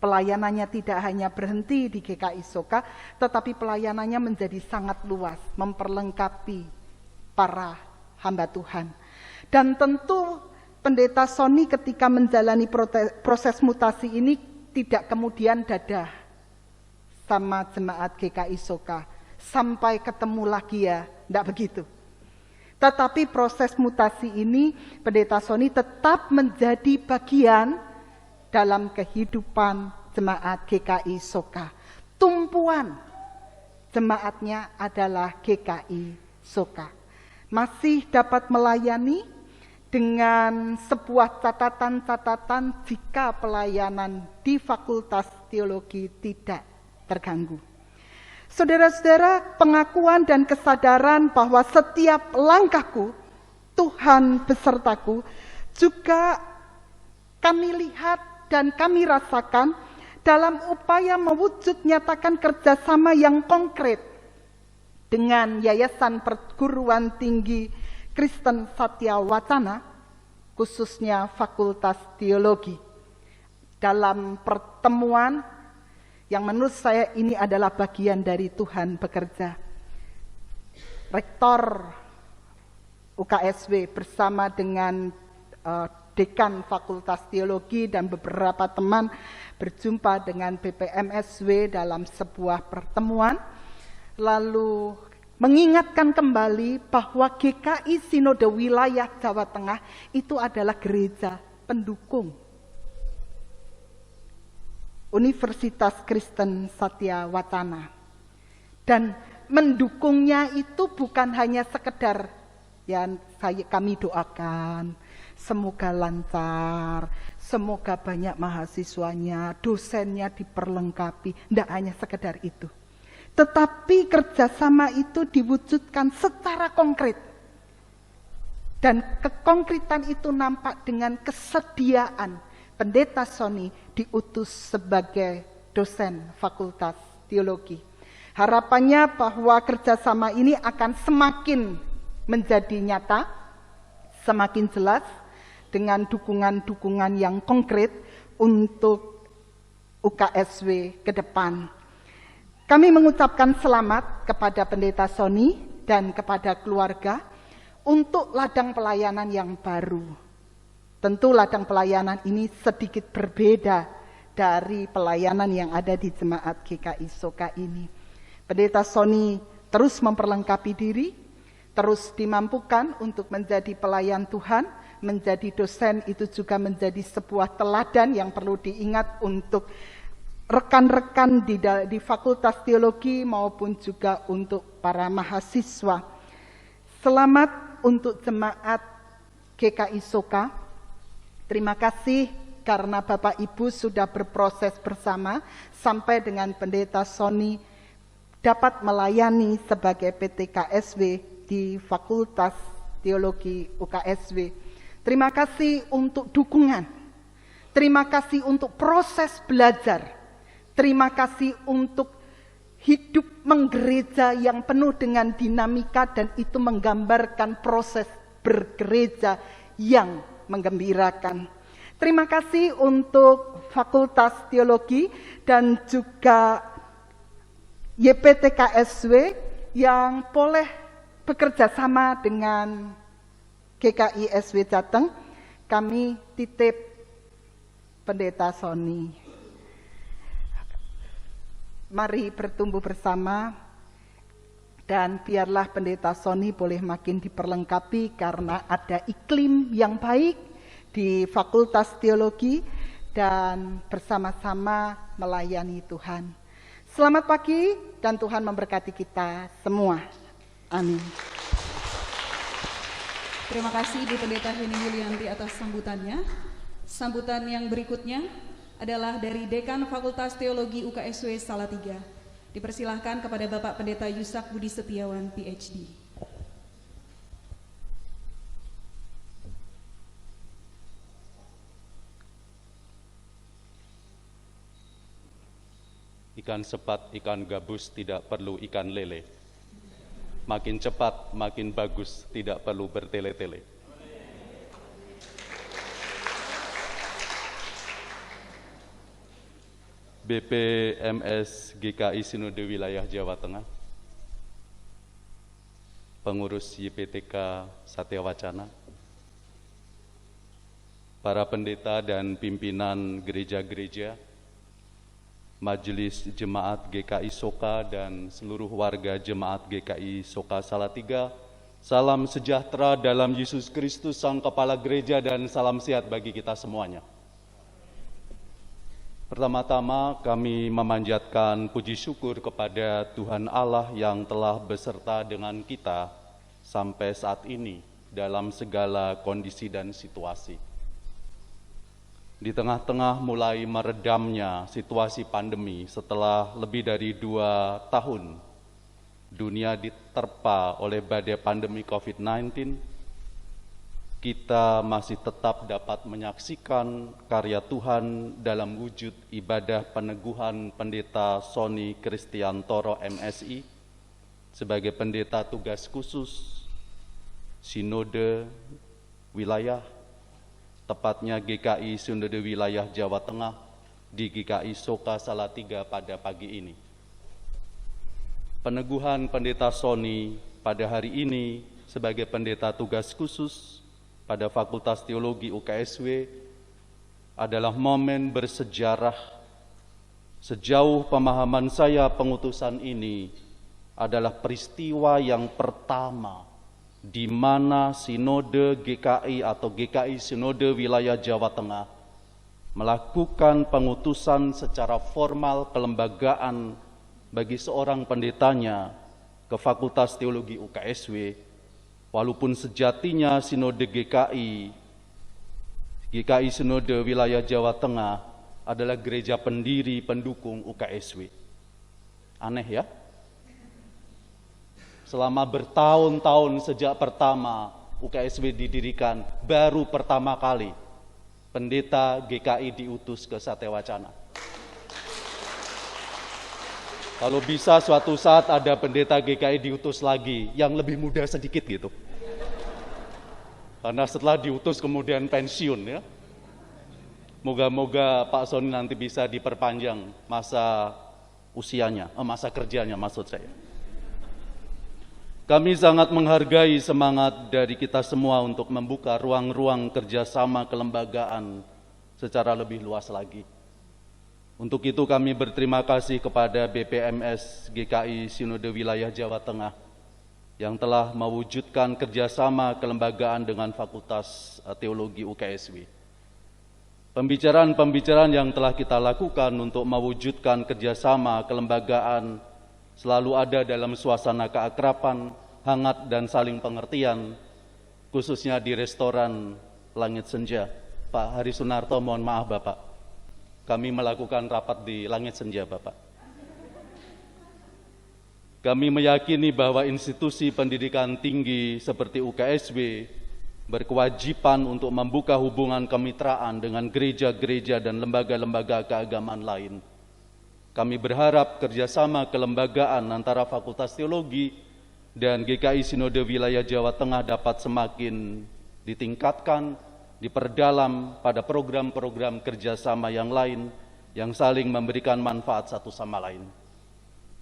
Pelayanannya tidak hanya berhenti di GKI Soka, tetapi pelayanannya menjadi sangat luas, memperlengkapi para hamba Tuhan. Dan tentu Pendeta Sony ketika menjalani proses mutasi ini tidak kemudian dadah sama jemaat GKI Soka sampai ketemu lagi ya, tidak begitu. Tetapi proses mutasi ini Pendeta Sony tetap menjadi bagian dalam kehidupan jemaat GKI Soka. Tumpuan jemaatnya adalah GKI Soka. Masih dapat melayani dengan sebuah catatan-catatan jika pelayanan di Fakultas Teologi tidak terganggu. Saudara-saudara, pengakuan dan kesadaran bahwa setiap langkahku Tuhan besertaku juga kami lihat dan kami rasakan dalam upaya mewujud nyatakan kerjasama yang konkret dengan Yayasan Perguruan Tinggi Kristen Satya Wacana, khususnya Fakultas Teologi. Dalam pertemuan yang menurut saya ini adalah bagian dari Tuhan bekerja. Rektor UKSW bersama dengan Dekan Fakultas Teologi dan beberapa teman berjumpa dengan BPMSW dalam sebuah pertemuan, lalu mengingatkan kembali bahwa GKI Sinode Wilayah Jawa Tengah itu adalah gereja pendukung Universitas Kristen Satya Wacana. Dan mendukungnya itu bukan hanya sekedar yang kami doakan, semoga lancar, semoga banyak mahasiswanya, dosennya diperlengkapi. Tidak hanya sekedar itu. Tetapi kerjasama itu diwujudkan secara konkret. Dan kekonkretan itu nampak dengan kesediaan Pendeta Sony diutus sebagai dosen Fakultas Teologi. Harapannya bahwa kerjasama ini akan semakin menjadi nyata, semakin jelas, dengan dukungan-dukungan yang konkret untuk UKSW ke depan. Kami mengucapkan selamat kepada Pendeta Sony dan kepada keluarga untuk ladang pelayanan yang baru. Tentu ladang pelayanan ini sedikit berbeda dari pelayanan yang ada di Jemaat GKI Soka ini. Pendeta Sony terus memperlengkapi diri, terus dimampukan untuk menjadi pelayan Tuhan, menjadi dosen itu juga menjadi sebuah teladan yang perlu diingat untuk rekan-rekan di Fakultas Teologi maupun juga untuk para mahasiswa. Selamat untuk Jemaat GKI Soka. Terima kasih karena Bapak Ibu sudah berproses bersama sampai dengan Pendeta Sony dapat melayani sebagai PTKSW di Fakultas Teologi UKSW. Terima kasih untuk dukungan. Terima kasih untuk proses belajar. Terima kasih untuk hidup menggereja yang penuh dengan dinamika dan itu menggambarkan proses bergereja yang menggembirakan. Terima kasih untuk Fakultas Teologi dan juga YPTKSW yang boleh bekerja sama dengan GKI SW Jateng. Kami titip Pendeta Sony. Mari bertumbuh bersama dan biarlah Pendeta Sony boleh makin diperlengkapi karena ada iklim yang baik di Fakultas Teologi dan bersama-sama melayani Tuhan. Selamat pagi dan Tuhan memberkati kita semua. Amin. Terima kasih Ibu Pendeta Heni Yulianti atas sambutannya. Sambutan yang berikutnya adalah dari Dekan Fakultas Teologi UKSW Salatiga. Dipersilahkan kepada Bapak Pendeta Yusak Budi Setiawan, PhD. Ikan sepat, ikan gabus tidak perlu ikan lele. Makin cepat, makin bagus, tidak perlu bertele-tele. BPMS GKI Sinode Wilayah Jawa Tengah, pengurus YPTK Satya Wacana, para pendeta dan pimpinan gereja-gereja, Majelis Jemaat GKI Soka dan seluruh warga Jemaat GKI Soka Salatiga, salam sejahtera dalam Yesus Kristus Sang Kepala Gereja dan salam sehat bagi kita semuanya. Pertama-tama kami memanjatkan puji syukur kepada Tuhan Allah yang telah beserta dengan kita sampai saat ini dalam segala kondisi dan situasi. Di tengah-tengah mulai meredamnya situasi pandemi setelah lebih dari 2 tahun dunia diterpa oleh badai pandemi COVID-19, kita masih tetap dapat menyaksikan karya Tuhan dalam wujud ibadah peneguhan Pendeta Sony Kristiantoro MSI sebagai pendeta tugas khusus Sinode Wilayah, tepatnya GKI Sinode Wilayah Jawa Tengah di GKI Soka Salatiga pada pagi ini. Peneguhan Pendeta Sony pada hari ini sebagai pendeta tugas khusus pada Fakultas Teologi UKSW adalah momen bersejarah. Sejauh pemahaman saya, pengutusan ini adalah peristiwa yang pertama di mana Sinode GKI atau GKI Sinode Wilayah Jawa Tengah melakukan pengutusan secara formal kelembagaan bagi seorang pendetanya ke Fakultas Teologi UKSW, walaupun sejatinya Sinode GKI Sinode Wilayah Jawa Tengah adalah gereja pendiri pendukung UKSW. Aneh ya? Selama bertahun-tahun sejak pertama UKSW didirikan, baru pertama kali pendeta GKI diutus ke Satewacana. Kalau bisa suatu saat ada pendeta GKI diutus lagi, yang lebih muda sedikit gitu. Karena setelah diutus kemudian pensiun ya. Moga-moga Pak Sony nanti bisa diperpanjang masa usianya, masa kerjanya maksud saya. Kami sangat menghargai semangat dari kita semua untuk membuka ruang-ruang kerjasama kelembagaan secara lebih luas lagi. Untuk itu kami berterima kasih kepada BPMS GKI Sinode Wilayah Jawa Tengah yang telah mewujudkan kerjasama kelembagaan dengan Fakultas Teologi UKSW. Pembicaraan-pembicaraan yang telah kita lakukan untuk mewujudkan kerjasama kelembagaan selalu ada dalam suasana keakraban, hangat dan saling pengertian, khususnya di restoran Langit Senja. Pak Hari Sunarto, mohon maaf Bapak, kami melakukan rapat di Langit Senja Bapak. Kami meyakini bahwa institusi pendidikan tinggi seperti UKSW berkewajiban untuk membuka hubungan kemitraan dengan gereja-gereja dan lembaga-lembaga keagamaan lain. Kami berharap kerjasama kelembagaan antara Fakultas Teologi dan GKI Sinode Wilayah Jawa Tengah dapat semakin ditingkatkan, diperdalam pada program-program kerjasama yang lain yang saling memberikan manfaat satu sama lain.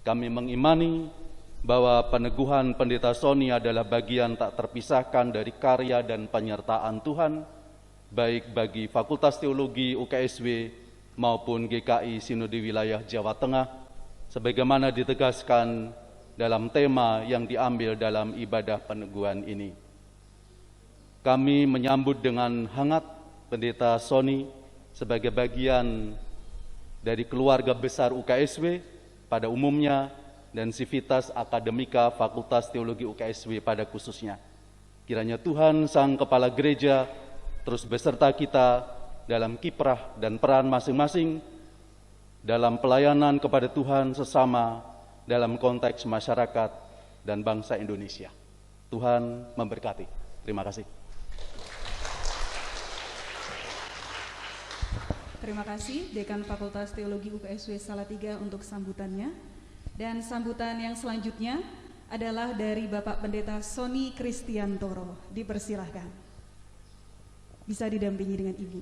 Kami mengimani bahwa peneguhan Pendeta Sony adalah bagian tak terpisahkan dari karya dan penyertaan Tuhan, baik bagi Fakultas Teologi UKSW maupun GKI Sinode Wilayah Jawa Tengah, sebagaimana ditegaskan dalam tema yang diambil dalam ibadah peneguhan ini. Kami menyambut dengan hangat Pendeta Sony sebagai bagian dari keluarga besar UKSW pada umumnya dan Civitas Akademika Fakultas Teologi UKSW pada khususnya. Kiranya Tuhan Sang Kepala Gereja terus beserta kita dalam kiprah dan peran masing-masing dalam pelayanan kepada Tuhan sesama dalam konteks masyarakat dan bangsa Indonesia. Tuhan memberkati. Terima kasih. Terima kasih Dekan Fakultas Teologi UKSW Salatiga untuk sambutannya. Dan sambutan yang selanjutnya adalah dari Bapak Pendeta Sony Kristiantoro. Dipersilahkan. Bisa didampingi dengan Ibu.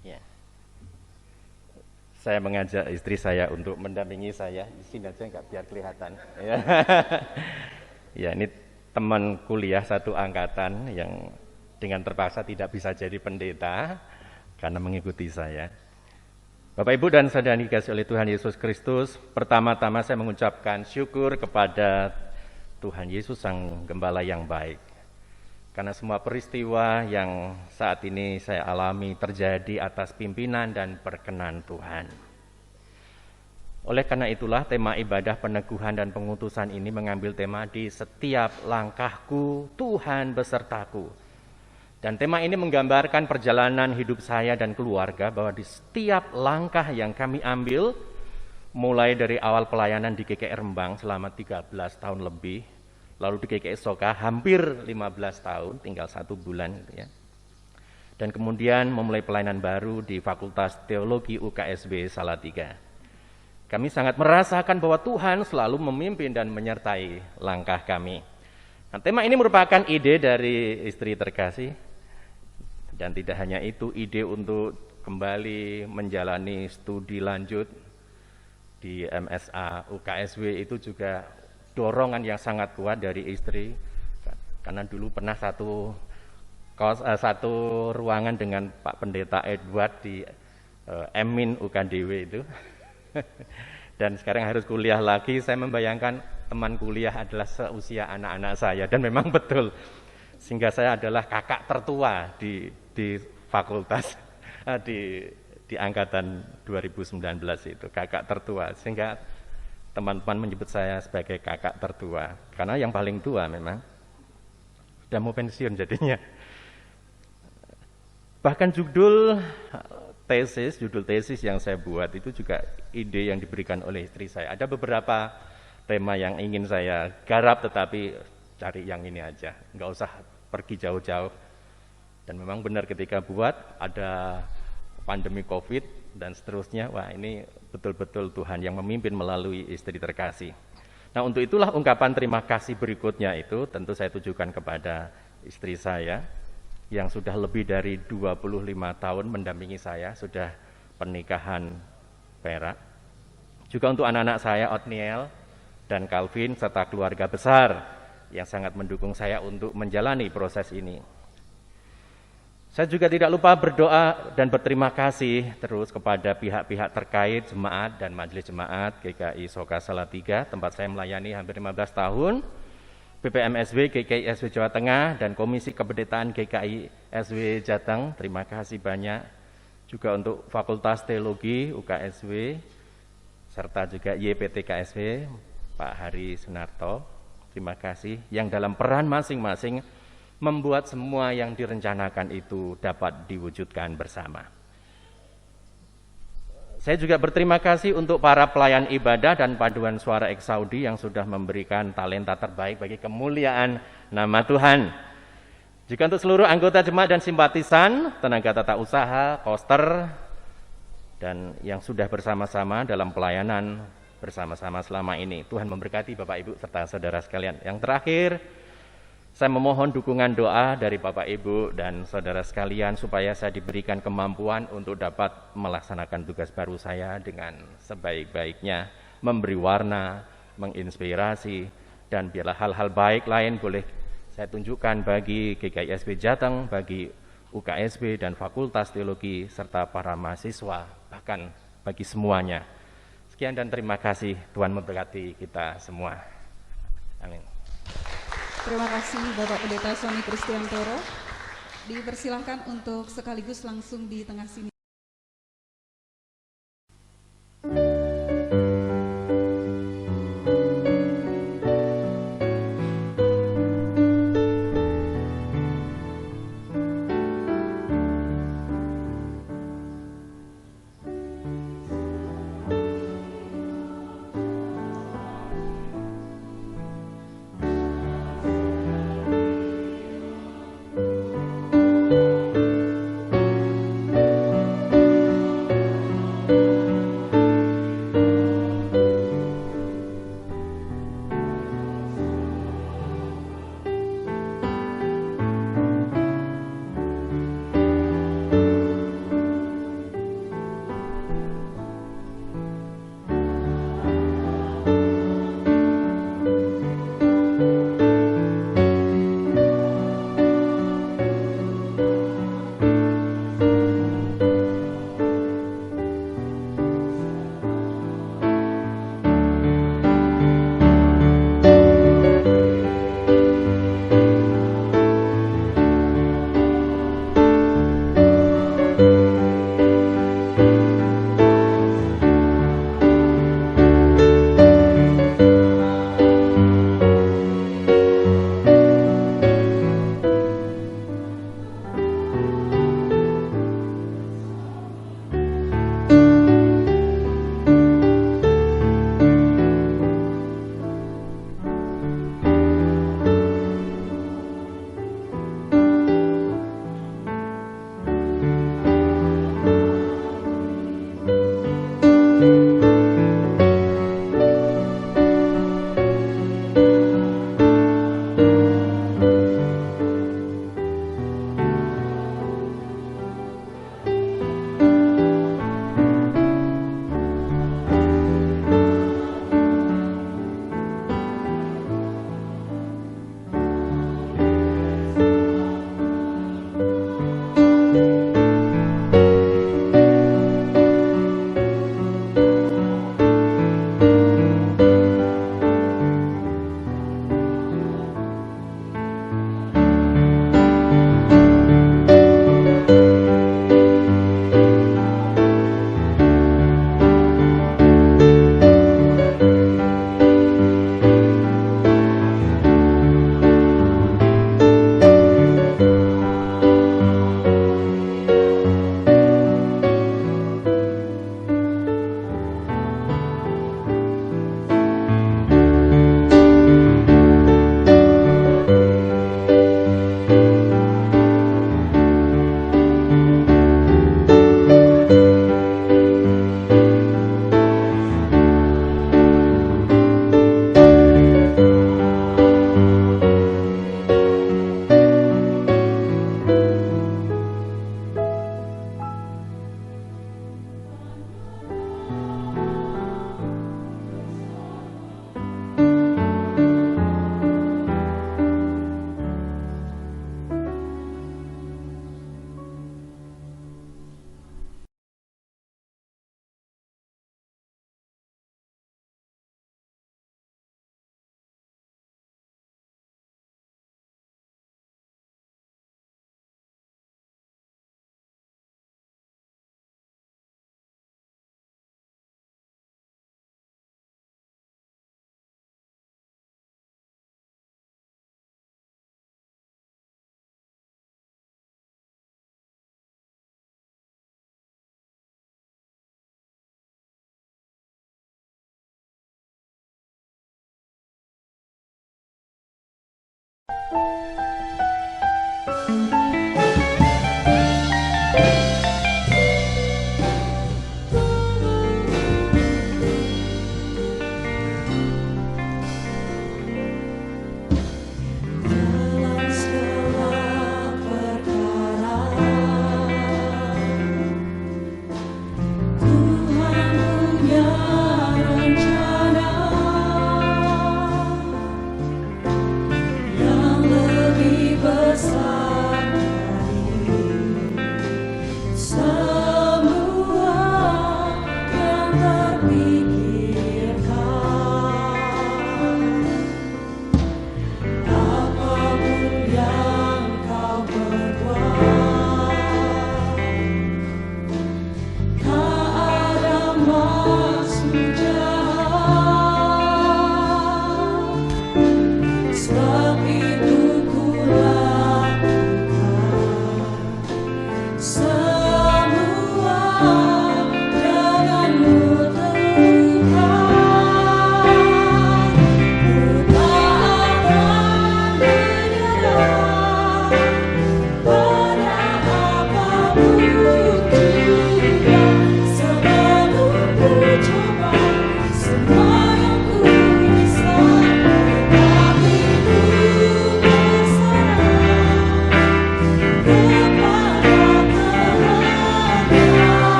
Ya. Saya mengajak istri saya untuk mendampingi saya. Di sini aja nggak biar kelihatan. Ya, ini teman kuliah satu angkatan yang dengan terpaksa tidak bisa jadi pendeta karena mengikuti saya. Bapak Ibu dan saudara dikasihi oleh Tuhan Yesus Kristus, pertama-tama saya mengucapkan syukur kepada Tuhan Yesus Sang Gembala yang baik. Karena semua peristiwa yang saat ini saya alami terjadi atas pimpinan dan perkenan Tuhan. Oleh karena itulah tema ibadah peneguhan dan pengutusan ini mengambil tema di setiap langkahku Tuhan besertaku. Dan tema ini menggambarkan perjalanan hidup saya dan keluarga bahwa di setiap langkah yang kami ambil, mulai dari awal pelayanan di GKI Rembang selama 13 tahun lebih, lalu di GKI Soka hampir 15 tahun, tinggal 1 bulan gitu ya. Dan kemudian memulai pelayanan baru di Fakultas Teologi UKSW Salatiga. Kami sangat merasakan bahwa Tuhan selalu memimpin dan menyertai langkah kami. Nah, tema ini merupakan ide dari istri terkasih. Dan tidak hanya itu, ide untuk kembali menjalani studi lanjut di MSA UKSW itu juga dorongan yang sangat kuat dari istri, karena dulu pernah satu ruangan dengan Pak Pendeta Edward di Emin UKDW itu. Dan sekarang harus kuliah lagi. Saya membayangkan teman kuliah adalah seusia anak-anak saya, dan memang betul. Sehingga saya adalah kakak tertua di fakultas di angkatan 2019 itu, kakak tertua. Sehingga teman-teman menyebut saya sebagai kakak tertua, karena yang paling tua memang sudah mau pensiun jadinya. Bahkan judul tesis yang saya buat itu juga ide yang diberikan oleh istri saya. Ada beberapa tema yang ingin saya garap, tetapi cari yang ini aja, nggak usah pergi jauh-jauh. Dan memang benar ketika buat ada pandemi COVID dan seterusnya, wah ini betul-betul Tuhan yang memimpin melalui istri terkasih. Nah, untuk itulah ungkapan terima kasih berikutnya itu tentu saya tujukan kepada istri saya yang sudah lebih dari 25 tahun mendampingi saya, sudah pernikahan perak. Juga untuk anak-anak saya, Otniel dan Calvin, serta keluarga besar yang sangat mendukung saya untuk menjalani proses ini. Saya juga tidak lupa berdoa dan berterima kasih terus kepada pihak-pihak terkait, jemaat dan majelis jemaat GKI Soka Salatiga, tempat saya melayani hampir 15 tahun, BPMSW GKI SW Jawa Tengah, dan Komisi Kependetaan GKI SW Jateng. Terima kasih banyak. Juga untuk Fakultas Teologi UKSW, serta juga YPT KSW, Pak Hari Sunarto. Terima kasih yang dalam peran masing-masing membuat semua yang direncanakan itu dapat diwujudkan bersama. Saya juga berterima kasih untuk para pelayan ibadah dan paduan suara Eksaudi yang sudah memberikan talenta terbaik bagi kemuliaan nama Tuhan. Juga untuk seluruh anggota jemaat dan simpatisan, tenaga tata usaha, koster, dan yang sudah bersama-sama dalam pelayanan bersama-sama selama ini. Tuhan memberkati Bapak Ibu serta saudara sekalian. Yang terakhir, saya memohon dukungan doa dari Bapak Ibu dan saudara sekalian supaya saya diberikan kemampuan untuk dapat melaksanakan tugas baru saya dengan sebaik-baiknya, memberi warna, menginspirasi, dan biarlah hal-hal baik lain boleh saya tunjukkan bagi GKI SW Jateng, bagi UKSW dan Fakultas Teologi, serta para mahasiswa, bahkan bagi semuanya. Sekian dan terima kasih. Tuhan memberkati kita semua. Amin. Terima kasih Bapak Pendeta Sony Kristiantoro. Dipersilahkan untuk sekaligus langsung di tengah sini.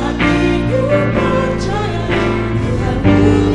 Hatiku percaya Tuhan